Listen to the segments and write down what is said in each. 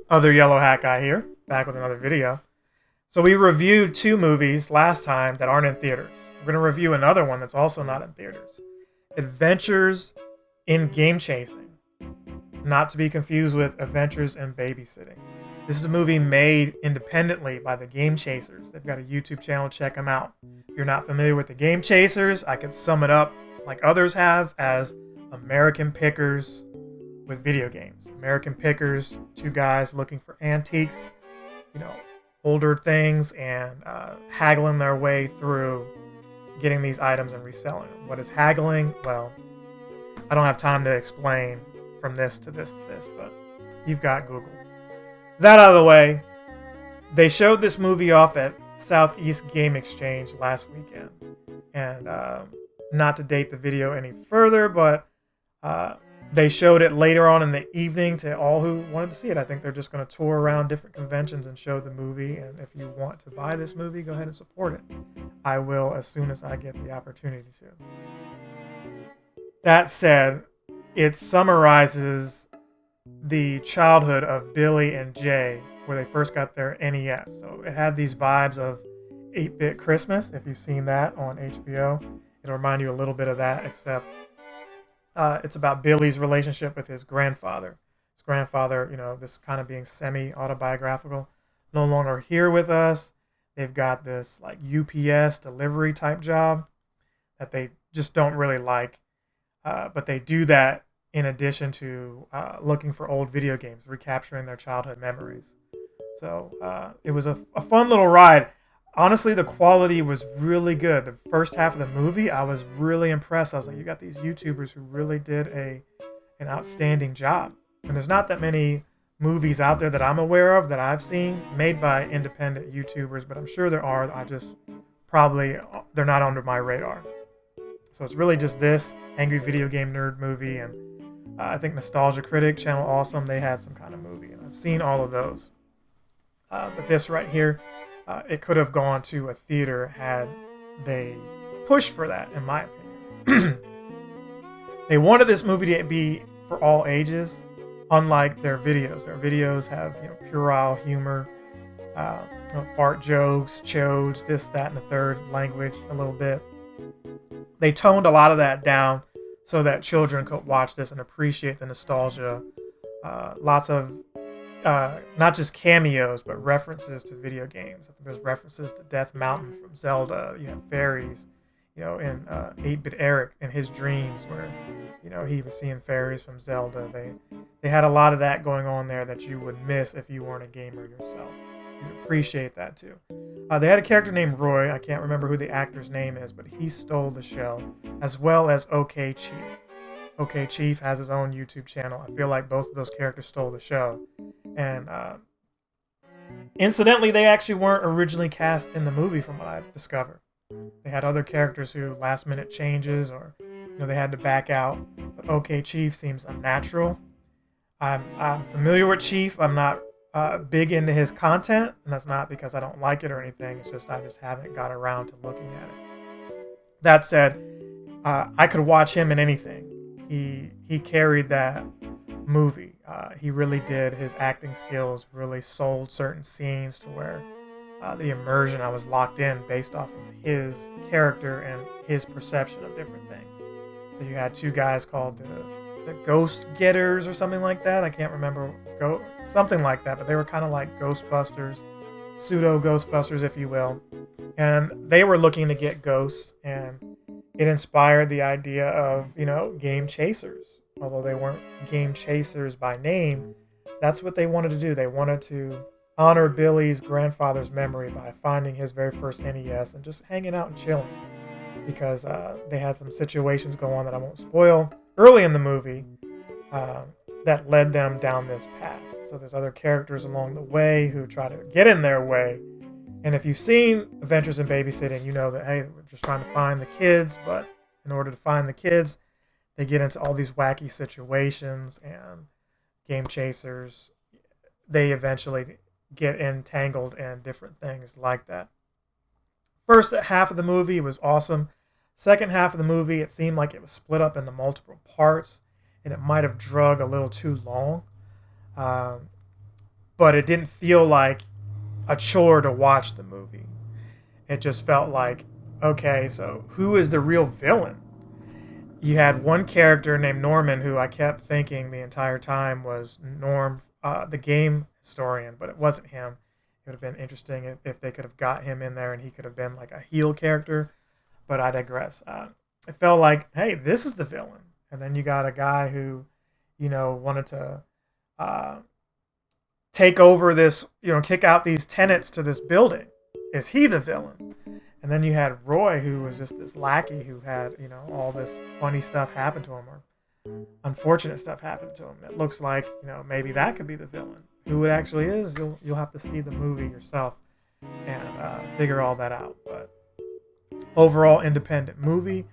Other yellow hat guy here, back with another video. So we reviewed 2 movies last time that aren't in theaters. We're going to review another one that's also not in theaters. Adventures in Game Chasing. Not to be confused with Adventures in Babysitting. This is a movie made independently by the Game Chasers. They've got a YouTube channel, check them out. If you're not familiar with the Game Chasers, I can sum it up like others have as American Pickers with video games. American Pickers, 2 guys looking for antiques, older things, and haggling their way through getting these items and reselling them. What is haggling? Well, I don't have time to explain from this to this to this, but you've got Google. That out of the way, they showed this movie off at Southeast Game Exchange last weekend. And not to date the video any further, but they showed it later on in the evening to all who wanted to see it. I think they're just going to tour around different conventions and show the movie. And if you want to buy this movie, go ahead and support it. I will as soon as I get the opportunity to. That said, it summarizes the childhood of Billy and Jay, where they first got their NES. So it had these vibes of 8-Bit Christmas. If you've seen that on HBO, it'll remind you a little bit of that, except it's about Billy's relationship with his grandfather. His grandfather, this kind of being semi-autobiographical, no longer here with us. They've got this like UPS delivery type job that they just don't really like. But they do that in addition to looking for old video games, recapturing their childhood memories. So it was a fun little ride. Honestly, the quality was really good. The first half of the movie, I was really impressed. I was like, you got these YouTubers who really did an outstanding job. And there's not that many movies out there that I'm aware of that I've seen made by independent YouTubers, but I'm sure there are. They're not under my radar. So it's really just this Angry Video Game Nerd movie, and I think Nostalgia Critic, Channel Awesome, they had some kind of movie, and I've seen all of those. But this right here, it could have gone to a theater had they pushed for that, in my opinion. They wanted this movie to be for all ages, unlike their videos. Their videos have puerile humor, fart jokes, chodes, this, that, and the third language a little bit. They toned a lot of that down so that children could watch this and appreciate the nostalgia. Lots of not just cameos, but references to video games. I think there's references to Death Mountain from Zelda. You have fairies, in 8-Bit Eric in his dreams where, he was seeing fairies from Zelda. They had a lot of that going on there that you would miss if you weren't a gamer yourself. You'd appreciate that too. They had a character named Roy. I can't remember who the actor's name is, but he stole the show, as well as OK Chief. OK Chief has his own YouTube channel. I feel like both of those characters stole the show. And incidentally, they actually weren't originally cast in the movie from what I discovered. They had other characters who last-minute changes or they had to back out. But OK Chief seems unnatural. I'm familiar with Chief. I'm not big into his content, and that's not because I don't like it or anything. It's just I just haven't got around to looking at it. That said, I could watch him in anything. He carried that movie. He really did. His acting skills really sold certain scenes to where the immersion, I was locked in based off of his character and his perception of different things. So you had 2 guys called the Ghost Getters or something like that. I can't remember, something like that, but they were kind of like Ghostbusters, pseudo Ghostbusters, if you will. And they were looking to get ghosts, and it inspired the idea of, game chasers. Although they weren't game chasers by name, that's what they wanted to do. They wanted to honor Billy's grandfather's memory by finding his very first NES and just hanging out and chilling. Because they had some situations go on that I won't spoil early in the movie that led them down this path. So there's other characters along the way who try to get in their way. And if you've seen Adventures in Babysitting, you know that, hey, we're just trying to find the kids, but in order to find the kids, they get into all these wacky situations, and game chasers, they eventually get entangled in different things like that. First half of the movie was awesome. Second half of the movie, it seemed like it was split up into multiple parts, and it might have drug a little too long. but it didn't feel like a chore to watch the movie. It just felt like, okay, so who is the real villain? You had one character named Norman who I kept thinking the entire time was Norm, the game historian, but it wasn't him. It would have been interesting if they could have got him in there and he could have been like a heel character, but I digress. It felt like, hey, this is the villain. And then you got a guy who, wanted to take over this, kick out these tenants to this building. Is he the villain? And then you had Roy, who was just this lackey who had, all this funny stuff happen to him or unfortunate stuff happen to him. It looks like, maybe that could be the villain. Who it actually is, you'll have to see the movie yourself and figure all that out. But overall, independent movie.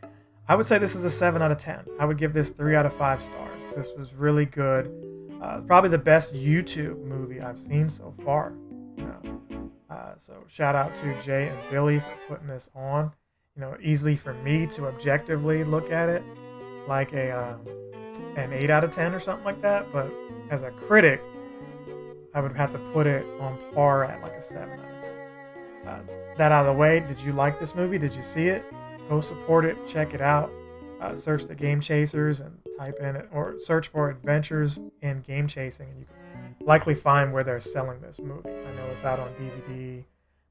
I would say this is a 7 out of 10. I would give this 3 out of 5 stars. This was really good. Probably the best YouTube movie I've seen so far. So shout out to Jay and Billy for putting this on. Easily for me to objectively look at it like an 8 out of 10 or something like that. But as a critic, I would have to put it on par at like a 7 out of 10. That out of the way, did you like this movie? Did you see it? Go support it. Check it out. Search the Game Chasers and type in it, or search for Adventures in Game Chasing, and you can likely find where they're selling this movie. I know it's out on DVD,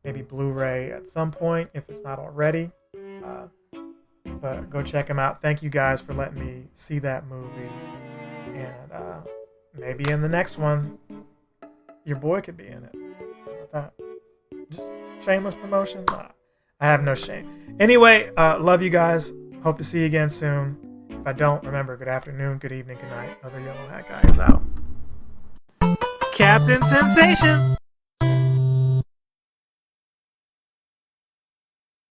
maybe Blu-ray at some point if it's not already. But go check them out. Thank you guys for letting me see that movie, and maybe in the next one, your boy could be in it. How about that? Just shameless promotion. Nah, I have no shame. Anyway, love you guys. Hope to see you again soon. If I don't, remember, good afternoon, good evening, good night. Other Yellow Hat Guy is out. Captain Sensation!